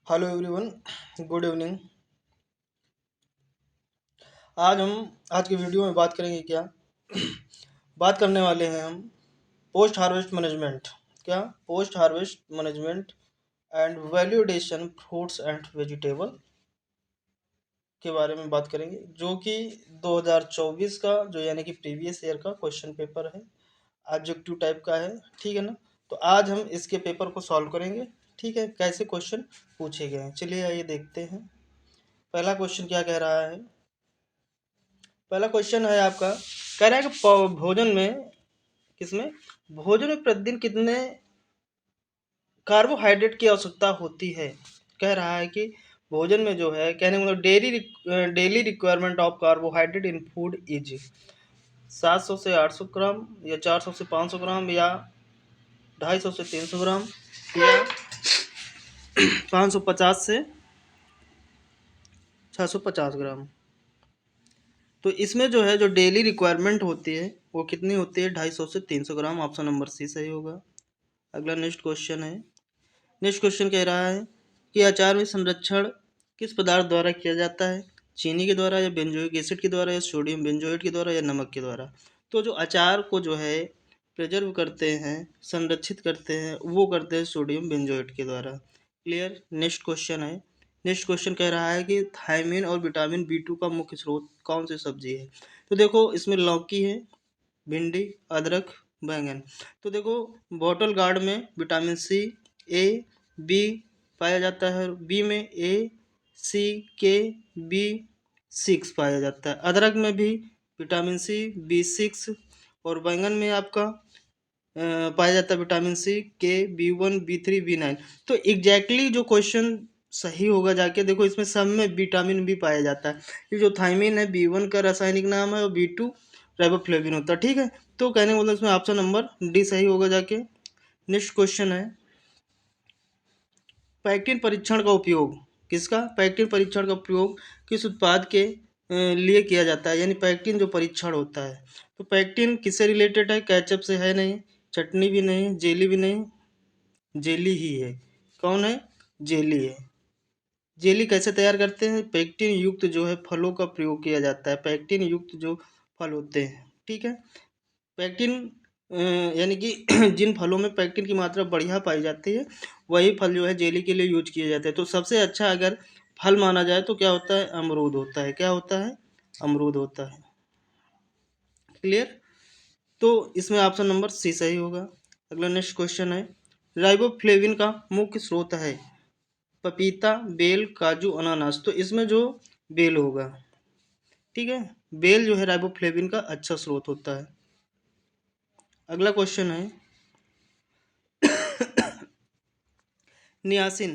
Hello everyone, good evening. आज की video में बात करेंगे क्या बात करने वाले हैं हम पोस्ट हार्वेस्ट मैनेजमेंट। क्या post harvest management and value addition fruits and vegetable के बारे में बात करेंगे, जो कि 2024 का जो यानी कि प्रीवियस ईयर का क्वेश्चन पेपर है, ऑब्जेक्टिव टाइप का है। ठीक है ना। तो आज हम इसके पेपर को सॉल्व करेंगे। ठीक है, कैसे क्वेश्चन पूछे गए हैं, चलिए आइए देखते हैं। पहला क्वेश्चन क्या कह रहा है। पहला क्वेश्चन है आपका, कह रहा है कि भोजन में किसमें भोजन में प्रतिदिन कितने कार्बोहाइड्रेट की आवश्यकता होती है। कह रहा है कि भोजन में जो है, कहने का मतलब daily requirement of carbohydrate in food is 700 से 800 ग्राम, या 400 से 500 ग्राम, या 250 से 300 ग्राम, या 550 से 650 ग्राम। तो इसमें जो है, जो डेली रिक्वायरमेंट होती है वो कितनी होती है, 250 से 300 ग्राम। ऑप्शन नंबर सी सही होगा। अगला नेक्स्ट क्वेश्चन है। नेक्स्ट क्वेश्चन कह रहा है कि अचार में संरक्षण किस पदार्थ द्वारा किया जाता है, चीनी के द्वारा, या बेंजोइक एसिड के द्वारा, या सोडियम बेंजोएट के द्वारा, या नमक के द्वारा। तो जो अचार को जो है प्रिजर्व करते हैं, संरक्षित करते हैं, वो करते हैं सोडियम बेंजोएट के द्वारा। क्लियर। नेक्स्ट क्वेश्चन है। नेक्स्ट क्वेश्चन कह रहा है कि थायमिन और विटामिन B2 का मुख्य स्रोत कौन सी सब्जी है। तो देखो, इसमें लौकी है, भिंडी, अदरक, बैंगन। तो देखो, बॉटल गार्ड में विटामिन C, A, B पाया जाता है। बी में A, C, K, B6 पाया जाता है। अदरक में भी विटामिन C, B6, और बैंगन में आपका पाया जाता है vitamin C, K, B1, B3, B9। तो एग्जैक्टली जो क्वेश्चन सही होगा, जाके देखो, इसमें सब में विटामिन B पाया जाता है। ये जो थायमिन है, B1 का रासायनिक नाम है, और B2 राइबोफ्लेविन होता है। ठीक है। तो कहने का मतलब इसमें ऑप्शन नंबर डी सही होगा जाके। नेक्स्ट क्वेश्चन है, पैक्टिन परीक्षण का उपयोग किसका, पैक्टिन परीक्षण का उपयोग किस उत्पाद के लिए किया जाता है, यानी पैक्टिन जो परीक्षण होता है। तो पैक्टिन किससे रिलेटेड है, केचप से है नहीं, चटनी भी नहीं, जेली भी नहीं, जेली ही है। कौन है, जेली है। जेली कैसे तैयार करते हैं, पैक्टिन युक्त जो है फलों का प्रयोग किया जाता है। पैक्टिन युक्त जो फल होते हैं, ठीक है। पैक्टिन यानी कि जिन फलों में पैक्टिन की मात्रा बढ़िया पाई जाती है, वही फल जो है जेली के लिए यूज किए जाते हैं। तो सबसे अच्छा अगर फल माना जाए तो क्या होता है, अमरूद होता है। क्या होता है, अमरूद होता है। क्लियर। तो इसमें ऑप्शन नंबर सी सही होगा। अगला नेक्स्ट क्वेश्चन है, राइबोफ्लेविन का मुख्य स्रोत है पपीता, बेल, काजू, अनानास। तो इसमें जो बेल होगा, ठीक है। बेल जो है राइबोफ्लेविन का अच्छा स्रोत होता है। अगला क्वेश्चन है, नियासिन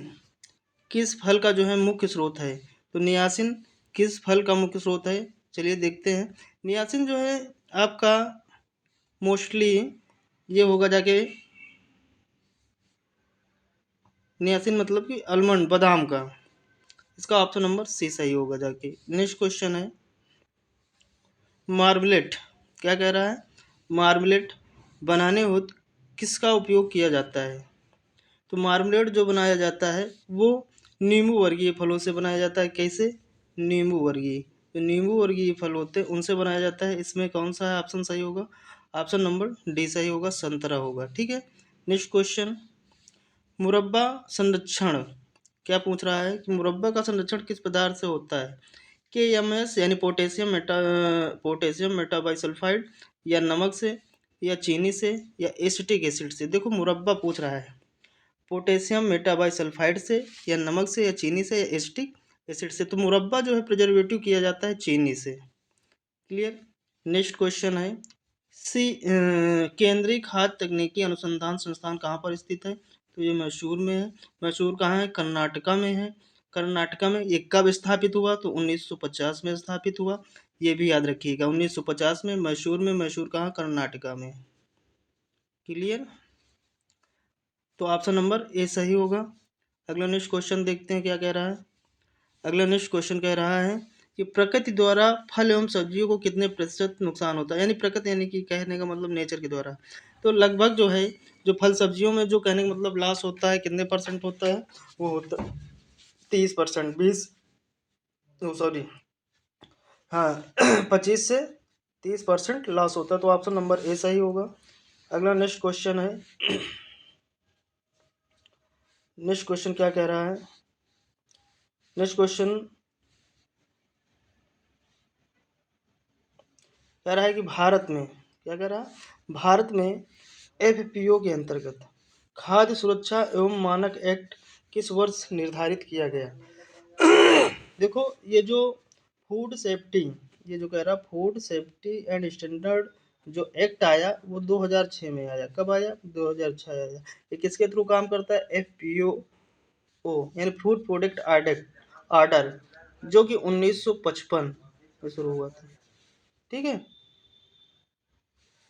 किस फल का जो है मुख्य स्रोत है। तो नियासिन किस फल का मुख्य स्रोत है, चलिए देखते हैं। नियासिन जो है आपका मोस्टली ये होगा जाके, नियासिन मतलब कि आलमंड, बादाम का। इसका ऑप्शन नंबर सी सही होगा जाके। नेक्स्ट क्वेश्चन है, मार्मलेट। क्या कह रहा है, मार्मलेट बनाने हेतु किसका उपयोग किया जाता है। तो मार्मलेट जो बनाया जाता है वो नींबू वर्गीय फलों से बनाया जाता है। कैसे, नींबू वर्गीय, तो नींबू वर्गीय फल होते हैं उनसे बनाया जाता है। इसमें कौन सा है ऑप्शन सही होगा, ऑप्शन नंबर डी सही होगा, संतरा होगा। ठीक है। नेक्स्ट क्वेश्चन, मुरब्बा संरक्षण क्या पूछ रहा है कि मुरब्बा का संरक्षण किस पदार्थ से होता है। KMS यानी पोटेशियम मेटाबाइसल्फाइड, या नमक से, या चीनी से, या एसिटिक एसिड से। देखो, मुरब्बा पूछ रहा है पोटेशियम मेटाबाइसल्फाइड से, या नमक से, या चीनी से, या एसिटिक एसिड से। तो मुरब्बा जो है प्रिजर्वेटिव किया जाता है चीनी से। क्लियर। नेक्स्ट क्वेश्चन है, केंद्रीय खाद्य तकनीकी अनुसंधान संस्थान कहाँ पर स्थित है। तो ये मैसूर में है। मैसूर कहाँ है, कर्नाटका में है। कर्नाटका में ये कब स्थापित हुआ, तो 1950 में स्थापित हुआ। ये भी याद रखिएगा, 1950 में मैसूर में। मैसूर कहाँ, कर्नाटका में। क्लियर। तो ऑप्शन नंबर ए सही होगा। अगला नेक्स्ट क्वेश्चन देखते हैं क्या कह रहा है। अगला नेक्स्ट क्वेश्चन कह रहा है कि प्रकृति द्वारा फल एवं सब्जियों को कितने प्रतिशत नुकसान होता है, यानी प्रकृति यानी कि कहने का मतलब नेचर के द्वारा। तो लगभग जो है, जो फल सब्जियों में जो कहने का मतलब लॉस होता है, कितने परसेंट होता है, वो होता 30%, 20, सॉरी, हाँ 25 से 30% लॉस होता है, तो ऑप्शन नंबर ए सही होगा। अगला नेक्स्ट क्वेश्चन है, नेक्स्ट क्वेश्चन क्या कह रहा है, नेक्स्ट क्वेश्चन कह रहा है कि भारत में, क्या कह रहा है, भारत में एफपीओ के अंतर्गत खाद्य सुरक्षा एवं मानक एक्ट किस वर्ष निर्धारित किया गया। देखो ये जो फूड सेफ्टी, ये जो कह रहा फूड सेफ्टी एंड स्टैंडर्ड जो एक्ट आया वो 2006 में आया। कब आया? 2006 आया। ये किसके थ्रू काम करता है? एफपीओ यानी फूड प्रोडक्ट आर्डर, जो कि 1955 में शुरू हुआ था। ठीक है,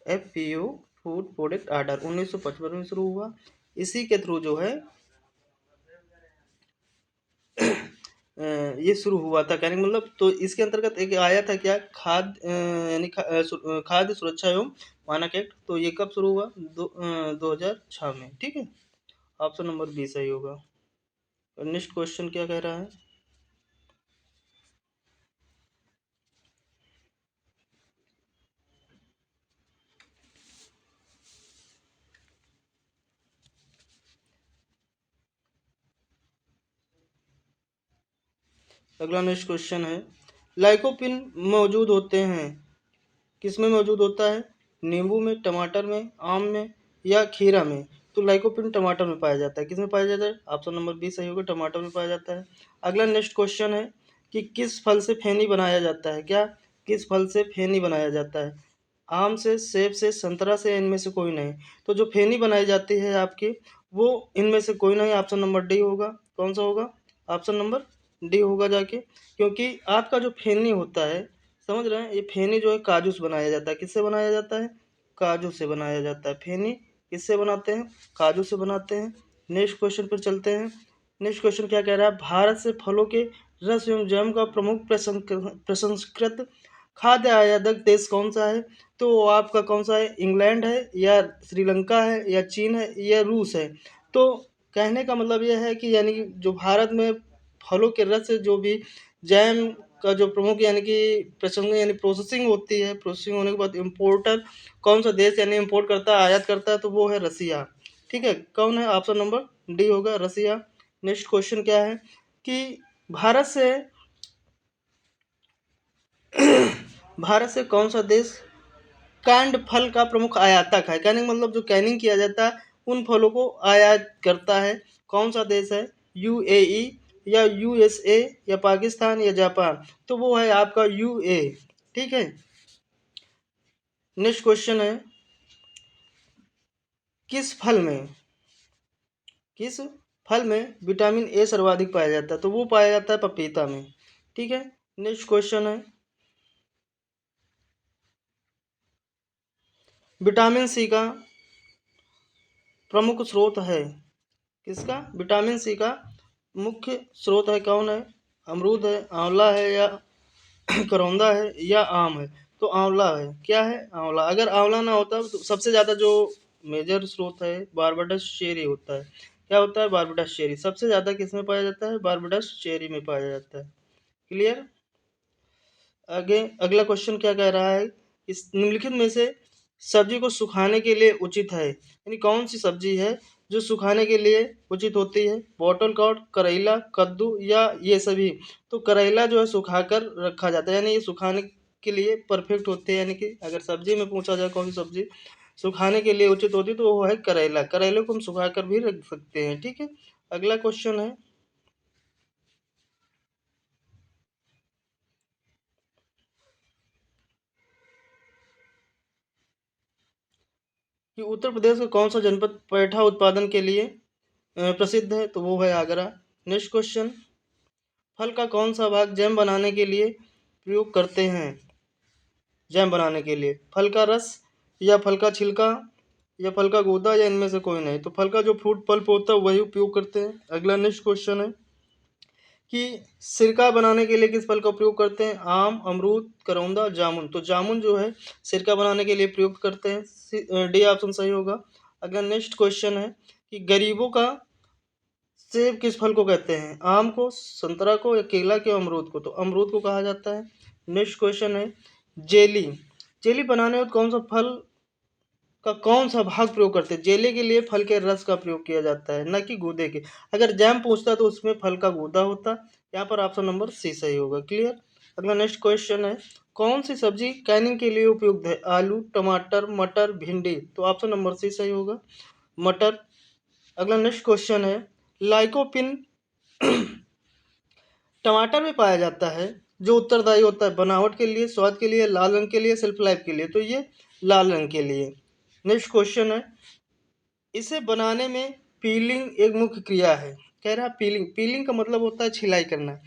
एफपीओ फूड प्रोडक्ट आर्डर 1955 में शुरू हुआ। इसी के थ्रू जो है ये शुरू हुआ था, कहने का मतलब, तो इसके अंतर्गत एक आया था क्या, खाद्य यानी खाद्य सुरक्षा एवं मानक एक्ट। तो ये कब शुरू हुआ? 2006 में। ठीक है, ऑप्शन नंबर बी सही होगा। नेक्स्ट क्वेश्चन क्या कह रहा है, अगला नेक्स्ट क्वेश्चन है, लाइकोपिन मौजूद होते हैं, किस में मौजूद होता है? नींबू में, टमाटर में, आम में या खीरा में? तो लाइकोपिन टमाटर में पाया जाता है। किस में पाया जाता है? ऑप्शन नंबर बी सही होगा, टमाटर में पाया जाता है। अगला नेक्स्ट क्वेश्चन है कि किस फल से फेनी बनाया जाता है? क्या, किस फल से फेनी बनाया जाता है? आम से, सेब से, संतरा से, इनमें से कोई नहीं। तो जो फेनी बनाई जाती है आपकी, वो इनमें से कोई नहीं, ऑप्शन नंबर डी होगा। कौन सा होगा? ऑप्शन नंबर डी होगा जाके, क्योंकि आपका जो फेनी होता है, समझ रहे हैं, ये फेनी जो है काजू से बनाया जाता है। किससे बनाया जाता है? काजू से बनाया जाता है। फेनी किससे बनाते हैं? काजू से बनाते हैं। नेक्स्ट क्वेश्चन पर चलते हैं। नेक्स्ट क्वेश्चन क्या कह रहा है, भारत से फलों के रस एवं जैम का प्रमुख प्रसंस्कृत खाद्य आयातक देश कौन सा है? तो आपका कौन सा है? इंग्लैंड है या श्रीलंका है या चीन है या रूस है? तो कहने का मतलब यह है कि यानी कि जो भारत में फलों के रस से जो भी जैम का जो प्रमुख यानी कि प्रसंग यानी प्रोसेसिंग होती है, प्रोसेसिंग होने के बाद इम्पोर्टर कौन सा देश यानी इम्पोर्ट करता है, आयात करता है, तो वो है रसिया। ठीक है, कौन है? ऑप्शन नंबर डी होगा, रसिया। नेक्स्ट क्वेश्चन क्या है कि भारत से भारत से कौन सा देश कैंड फल का प्रमुख आयातक है? कहने का मतलब जो कैनिंग किया जाता है उन फलों को आयात करता है, कौन सा देश है? यूएई या यूएसए या पाकिस्तान या जापान? तो वो है आपका यूए। ठीक है, नेक्स्ट क्वेश्चन है, किस फल में, किस फल में विटामिन ए सर्वाधिक पाया जाता है? तो वो पाया जाता है पपीता में। ठीक है, नेक्स्ट क्वेश्चन है, विटामिन सी का प्रमुख स्रोत है, किसका? विटामिन सी का मुख्य स्रोत है, कौन है? अमरूद है, आंवला है या करौंदा है या आम है? तो आंवला है। क्या है? आंवला। अगर आंवला ना होता तो सबसे ज़्यादा जो मेजर स्रोत है बारबडस चेरी होता है। क्या होता है? बारबडस चेरी। सबसे ज़्यादा किस में पाया जाता है? बारबडस चेरी में पाया जाता है। क्लियर? आगे अगला क्वेश्चन क्या कह रहा है, इस निम्नलिखित में से सब्जी को सुखाने के लिए उचित है, यानी कौन सी सब्जी है जो सुखाने के लिए उचित होती है? बॉटल गोर्ड, करेला, कद्दू या ये सभी? तो करेला जो है सुखाकर रखा जाता है, यानी ये सुखाने के लिए परफेक्ट होते हैं। यानी कि अगर सब्जी में पूछा जाए कौन सी सब्जी सुखाने के लिए उचित होती है, तो वो है करेला। करेले को हम सुखाकर भी रख सकते हैं। ठीक है, अगला क्वेश्चन है कि उत्तर प्रदेश का कौन सा जनपद पेठा उत्पादन के लिए प्रसिद्ध है? तो वो है आगरा। नेक्स्ट क्वेश्चन, फल का कौन सा भाग जैम बनाने के लिए प्रयोग करते हैं? जैम बनाने के लिए फल का रस या फल का छिलका या फल का गूदा या इनमें से कोई नहीं? तो फल का जो फ्रूट पल्प होता है वही उपयोग करते हैं। अगला नेक्स्ट क्वेश्चन है कि सिरका बनाने के लिए किस फल का उपयोग करते हैं? आम, अमरूद, करौंदा, जामुन? तो जामुन जो है सिरका बनाने के लिए प्रयोग करते हैं। डी ऑप्शन सही होगा। अगला नेक्स्ट क्वेश्चन है कि गरीबों का सेब किस फल को कहते हैं? आम को, संतरा को, या केला को, अमरूद को? तो अमरूद को कहा जाता है। नेक्स्ट क्वेश्चन है जेली। जेली बनाने में कौन सा फल का कौन सा भाग प्रयोग करते हैं? जेली के लिए फल के रस का प्रयोग किया जाता है, न कि गूदे के। अगर जैम पूछता तो उसमें फल का गूदा होता। यहाँ पर ऑप्शन नंबर सी सही होगा। क्लियर। अगला नेक्स्ट क्वेश्चन है कौन सी सब्जी कैनिंग के लिए उपयुक्त है? आलू, टमाटर, मटर, भिंडी? तो ऑप्शन नंबर सी सही होगा, मटर। अगला नेक्स्ट क्वेश्चन है लाइकोपिन टमाटर में पाया जाता है, जो उत्तरदायी होता है बनावट के लिए, स्वाद के लिए, लाल रंग के लिए, सेल्फ लाइफ के लिए? तो ये लाल रंग के लिए। नेक्स्ट क्वेश्चन है इसे बनाने में पीलिंग एक मुख्य क्रिया है। कह रहा है पीलिंग, पीलिंग का मतलब होता है छिलाई करना।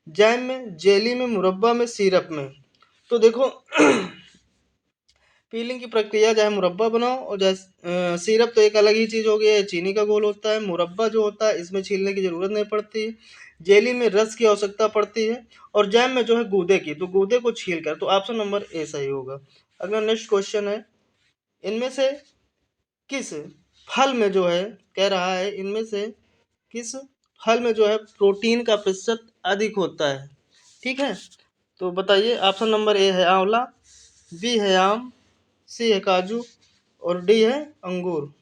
जैम में, जेली में, मुरब्बा में, सिरप में? तो देखो पीलिंग की प्रक्रिया चाहे मुरब्बा बनाओ और जैसे सिरप तो एक अलग ही चीज़ हो गई है, चीनी का घोल होता है। मुरब्बा जो होता है इसमें छीलने की ज़रूरत नहीं पड़ती। जेली में रस की आवश्यकता पड़ती है और जैम में जो है गूदे की, तो गूदे को छील कर। तो ऑप्शन नंबर ए सही होगा। अगला नेक्स्ट क्वेश्चन है इनमें से किस फल में जो है, कह रहा है इनमें से किस फल में जो है प्रोटीन का प्रतिशत अधिक होता है? ठीक है, तो बताइए। ऑप्शन नंबर ए है आंवला, बी है आम, सी है काजू, और डी है अंगूर।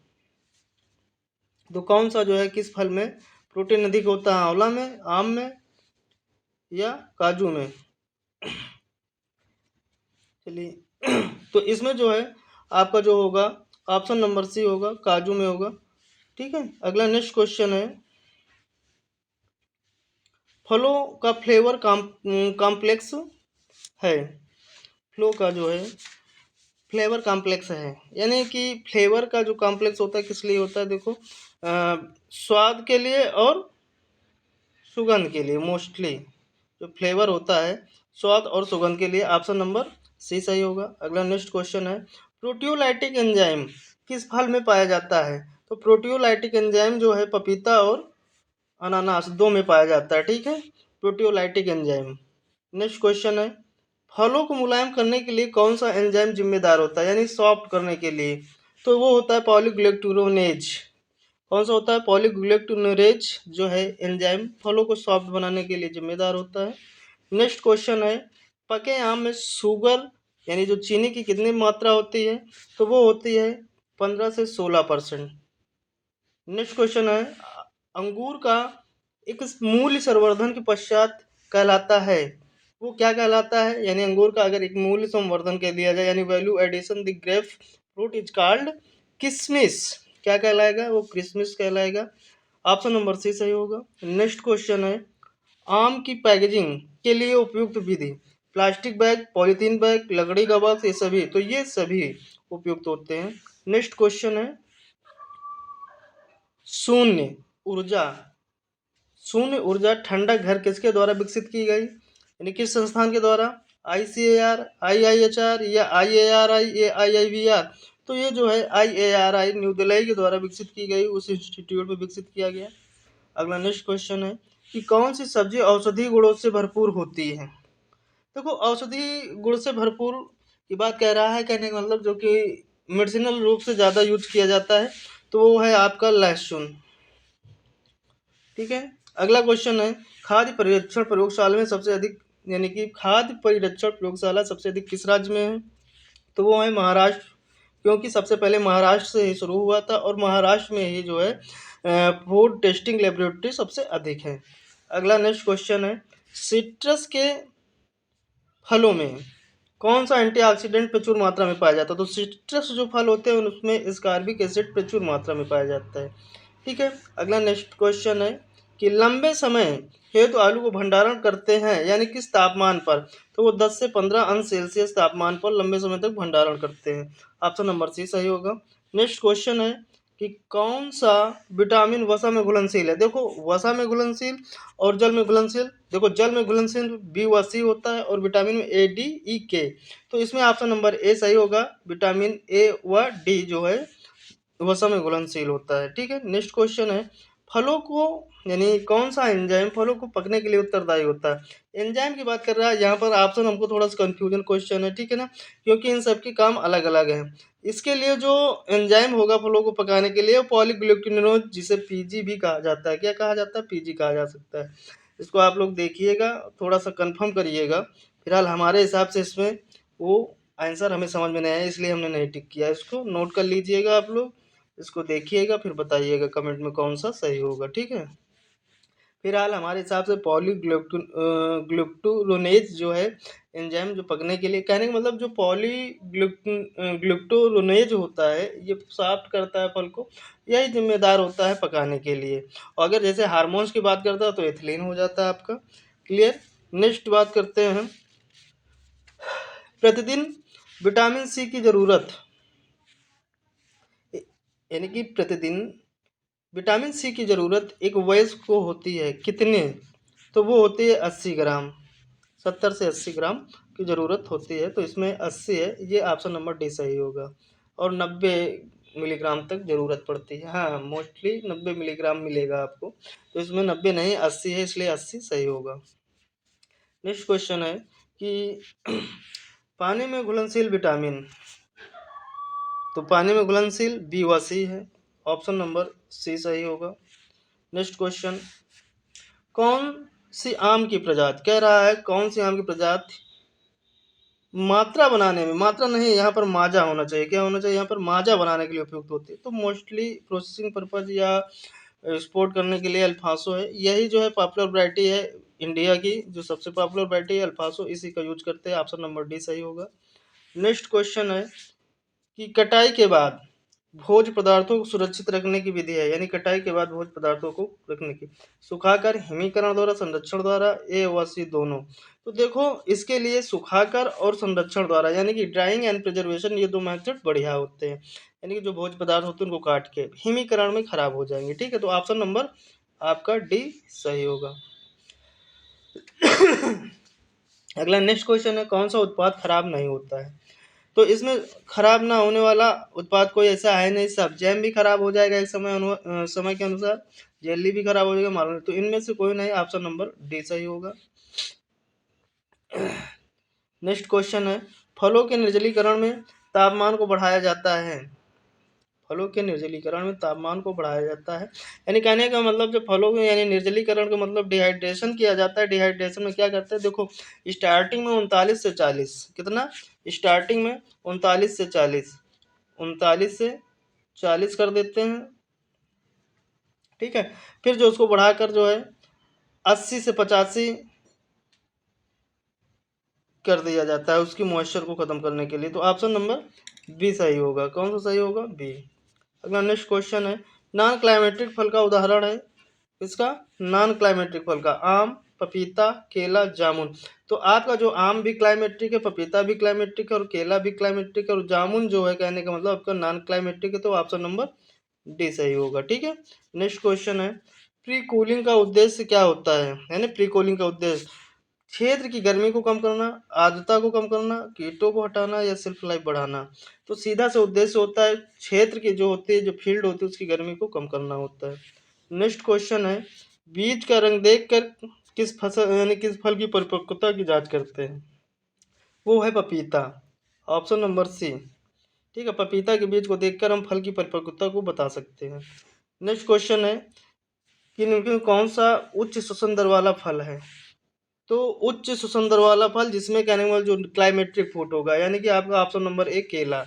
तो कौन सा जो है किस फल में प्रोटीन अधिक होता है? आंवला में, आम में, या काजू में? चलिए तो इसमें जो है आपका जो होगा ऑप्शन नंबर सी होगा, काजू में होगा। ठीक है। अगला नेक्स्ट क्वेश्चन है फलों का फ्लेवर कॉम्प्लेक्स है। फ्लो का जो है फ्लेवर कॉम्प्लेक्स है, यानी कि फ्लेवर का जो कॉम्प्लेक्स होता है किस लिए होता है? देखो स्वाद के लिए और सुगंध के लिए। मोस्टली जो फ्लेवर होता है स्वाद और सुगंध के लिए। ऑप्शन नंबर सी सही होगा। अगला नेक्स्ट क्वेश्चन है प्रोटियोलाइटिक एंजाइम किस फल में पाया जाता है? तो प्रोटियोलाइटिक एंजाइम जो है पपीता और अनानास दो में पाया जाता है। ठीक है, प्रोटियोलाइटिक एंजाइम। नेक्स्ट क्वेश्चन है फलों को मुलायम करने के लिए कौन सा एंजाइम जिम्मेदार होता है, यानी सॉफ्ट करने के लिए? तो वो होता है पॉलीग्लैक्टोनेज। कौन सा होता है? पॉलीग्लैक्टोनेज जो है एंजाइम फलों को सॉफ्ट बनाने के लिए जिम्मेदार होता है। नेक्स्ट क्वेश्चन है पके आम में शुगर यानी जो चीनी की कितनी मात्रा होती है? तो वो होती है 15 से 16%। नेक्स्ट क्वेश्चन है अंगूर का एक मूल्य संवर्धन के पश्चात कहलाता है, वो क्या कहलाता है? यानी अंगूर का अगर एक मूल्य संवर्धन के दिया जाए यानी value addition the grape fruit is called किसमिस। क्या कहलाएगा? वो क्रिसमिस कहलाएगा। ऑप्शन नंबर सी सही होगा। नेक्स्ट क्वेश्चन है आम की पैकेजिंग के लिए उपयुक्त विधि? प्लास्टिक बैग, पॉलीथीन बैग, लकड़ी का बॉक्स, ये सभी? तो ये सभी उपयुक्त होते हैं। नेक्स्ट क्वेश्चन है शून्य ऊर्जा शून्य ऊर्जा ठंडक घर किसके द्वारा विकसित की गई, यानी किस संस्थान के द्वारा? ICAR, IIHR, या IARI, या IIBR? तो ये जो है IARI न्यू दिल्ली के द्वारा विकसित की गई, उस इंस्टीट्यूट में विकसित किया गया। अगला नेक्स्ट क्वेश्चन है कि कौन सी सब्जी औषधि गुणों से भरपूर होती है? देखो औषधि गुण से भरपूर की बात कह रहा है, कहने का मतलब जो कि मेडिसिनल रूप से ज़्यादा यूज किया जाता है, तो वो है आपका लहसुन। ठीक है। अगला क्वेश्चन है खाद्य परिरक्षण प्रयोगशाला में सबसे अधिक, यानी कि खाद्य परिरक्षण प्रयोगशाला सबसे अधिक किस राज्य में है? तो वो है महाराष्ट्र, क्योंकि सबसे पहले महाराष्ट्र से ही शुरू हुआ था और महाराष्ट्र में ही जो है फूड टेस्टिंग लेबोरेटरी सबसे अधिक है। अगला नेक्स्ट क्वेश्चन है सिट्रस के फलों में कौन सा एंटीऑक्सीडेंट प्रचुर मात्रा में पाया जाता है? तो सिट्रस जो फल होते हैं उसमें स्कारबिक एसिड प्रचुर मात्रा में पाया जाता है। ठीक है। अगला नेक्स्ट क्वेश्चन है कि लंबे समय हेतु आलू को भंडारण करते हैं यानी किस तापमान पर? तो वो 10 से 15 अंश सेल्सियस तापमान पर लंबे समय तक भंडारण करते हैं। ऑप्शन नंबर सी सही होगा। नेक्स्ट क्वेश्चन है कि कौन सा विटामिन वसा में घुलनशील है? देखो वसा में घुलनशील और जल में घुलनशील। देखो जल में घुलनशील बी व सी होता है और विटामिन में ADE K। तो इसमें ऑप्शन नंबर ए सही होगा, विटामिन ए व डी जो है वसा में घुलनशील होता है। ठीक है। नेक्स्ट क्वेश्चन है फलों को यानी कौन सा एंजाइम फलों को पकने के लिए उत्तरदायी होता है। एंजाइम की बात कर रहा है, यहाँ पर ऑप्शन हमको थोड़ा सा कंफ्यूजन क्वेश्चन है, ठीक है ना, क्योंकि इन सब के काम अलग अलग हैं। इसके लिए जो एंजाइम होगा फलों को पकाने के लिए, पॉलीग्लूटिनोज, जिसे पीजी भी कहा जाता है। क्या कहा जाता है? पीजी कहा जा सकता है। इसको आप लोग देखिएगा, थोड़ा सा कंफर्म करिएगा। फिलहाल हमारे हिसाब से इसमें वो आंसर हमें समझ में नहीं आया, इसलिए हमने नहीं टिक किया। इसको नोट कर लीजिएगा आप लोग, इसको देखिएगा, फिर बताइएगा कमेंट में कौन सा सही होगा, ठीक है। फिलहाल हमारे हिसाब से ग्लूक्टोरोनेज जो है एंजाइम, जो पकने के लिए, कहने का मतलब जो ग्लूक्टोरोनेज होता है, ये सॉफ्ट करता है फल को, यही जिम्मेदार होता है पकाने के लिए। और अगर जैसे हार्मोन्स की बात करता है तो एथिलीन हो जाता है आपका। क्लियर। नेक्स्ट बात करते हैं, प्रतिदिन विटामिन सी की जरूरत, यानी कि प्रतिदिन विटामिन सी की ज़रूरत एक वयस्क को होती है कितने? तो वो होती है 80 ग्राम, 70 से 80 ग्राम की ज़रूरत होती है। तो इसमें 80 है, ये ऑप्शन नंबर डी सही होगा। और 90 मिलीग्राम तक ज़रूरत पड़ती है। हाँ, मोस्टली 90 मिलीग्राम मिलेगा आपको, तो इसमें 90 नहीं 80 है, इसलिए 80 सही होगा। नेक्स्ट क्वेश्चन है कि पानी में घुलनशील विटामिन, तो पानी में घुलनशील बी व सी है, ऑप्शन नंबर सी सही होगा। नेक्स्ट क्वेश्चन, कौन सी आम की प्रजाति, कह रहा है कौन सी आम की प्रजाति मात्रा बनाने में, मात्रा नहीं यहाँ पर माजा होना चाहिए, क्या होना चाहिए यहाँ पर, माजा बनाने के लिए उपयुक्त होती है। तो मोस्टली प्रोसेसिंग पर्पज या एक्सपोर्ट करने के लिए अल्फांसो है, यही जो है पॉपुलर वैरायटी है इंडिया की, जो सबसे पॉपुलर वैरायटी है अल्फांसो, इसी का यूज करते हैं। ऑप्शन नंबर डी सही होगा। नेक्स्ट क्वेश्चन है कि कटाई के बाद भोज्य पदार्थों को सुरक्षित रखने की विधि है, यानी कटाई के बाद भोज्य पदार्थों को रखने की, सुखाकर, हिमीकरण द्वारा, संरक्षण द्वारा, ए व सी दोनों। तो देखो इसके लिए सुखाकर और संरक्षण द्वारा, यानी कि ड्राइंग एंड प्रिजर्वेशन, ये दो मेथड बढ़िया होते हैं। यानी कि जो भोज्य पदार्थ होते हैं उनको काट के, हिमीकरण में खराब हो जाएंगे, ठीक है। तो ऑप्शन नंबर आपका डी सही होगा। अगला नेक्स्ट क्वेश्चन है, कौन सा उत्पाद खराब नहीं होता है? तो इसमें खराब ना होने वाला उत्पाद कोई ऐसा है नहीं। सब जैम भी खराब हो जाएगा एक समय के अनुसार, जेली भी खराब हो जाएगा, मालूम, तो इनमें से कोई नहीं, ऑप्शन नंबर डी सही होगा। नेक्स्ट क्वेश्चन है, फलों के निर्जलीकरण में तापमान को बढ़ाया जाता है, फलों के निर्जलीकरण में तापमान को बढ़ाया जाता है, यानी कहने का मतलब जो फलों के यानी निर्जलीकरण का मतलब डिहाइड्रेशन किया जाता है। डिहाइड्रेशन में क्या करते हैं, देखो स्टार्टिंग में 39 से 40, कितना, स्टार्टिंग में 39 से 40, 39 से 40 कर देते हैं, ठीक है। फिर जो उसको बढ़ाकर जो है 80 से 85 कर दिया जाता है, उसकी मॉइस्चर को खत्म करने के लिए। तो ऑप्शन नंबर बी सही होगा। कौन सा सही होगा? बी। अगला नेक्स्ट क्वेश्चन है, नॉन क्लाइमेटिक फल का उदाहरण है, इसका नॉन क्लाइमेटिक फल का, आम, पपीता, केला, जामुन। तो आपका जो आम भी क्लाइमेटिक है, पपीता भी क्लाइमेटिक है, और केला भी क्लाइमेटिक है, और जामुन जो है कहने का मतलब आपका नॉन क्लाइमेटिक है। तो ऑप्शन नंबर डी सही होगा, ठीक है। नेक्स्ट क्वेश्चन है, प्री कूलिंग का उद्देश्य क्या होता है, यानी प्री कूलिंग का उद्देश्य क्षेत्र की गर्मी को कम करना, आर्द्रता को कम करना, कीटों को हटाना, या सेल्फ लाइफ बढ़ाना। तो सीधा से उद्देश्य होता है क्षेत्र की जो होती है, जो फील्ड होती है, उसकी गर्मी को कम करना होता है। नेक्स्ट क्वेश्चन है, बीज का रंग देखकर किस फसल यानी किस फल की परिपक्वता की जांच करते हैं? वो है पपीता, ऑप्शन नंबर सी, ठीक है। पपीता के बीज को देखकर हम फल की परिपक्वता को बता सकते हैं। नेक्स्ट क्वेश्चन है कि निम्नलिखित कौन सा उच्च श्वसन दर वाला फल है? तो उच्च श्वसन दर वाला फल जिसमें कहने वाला जो क्लाइमेट्रिक फूड होगा, यानी कि आपका ऑप्शन नंबर ए केला।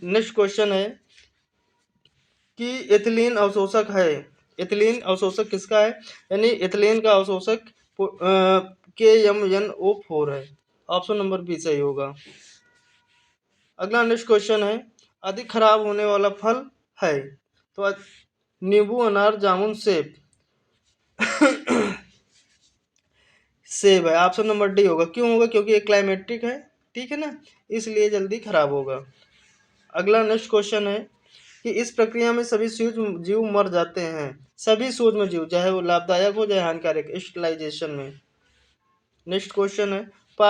नेक्स्ट क्वेश्चन है कि एथिलीन अवशोषक है, एथिलीन अवशोषक किसका है, यानी एथिलीन का अवशोषक KMNO4 है, ऑप्शन नंबर बी सही होगा। अगला नेक्स्ट क्वेश्चन है, अधिक खराब होने वाला फल है? तो नींबू, अनार, जामुन, सेब। सेब है, ऑप्शन नंबर डी होगा। क्यों होगा? क्योंकि ये क्लाइमेटिक है, ठीक है ना, इसलिए जल्दी खराब होगा। अगला नेक्स्ट क्वेश्चन है कि इस प्रक्रिया में सभी सूक्ष्म जीव मर जाते हैं, सभी सूक्ष्म जीव, चाहे वो लाभदायक हो चाहे हानिकारक, स्टरलाइजेशन में। नेक्स्ट क्वेश्चन है,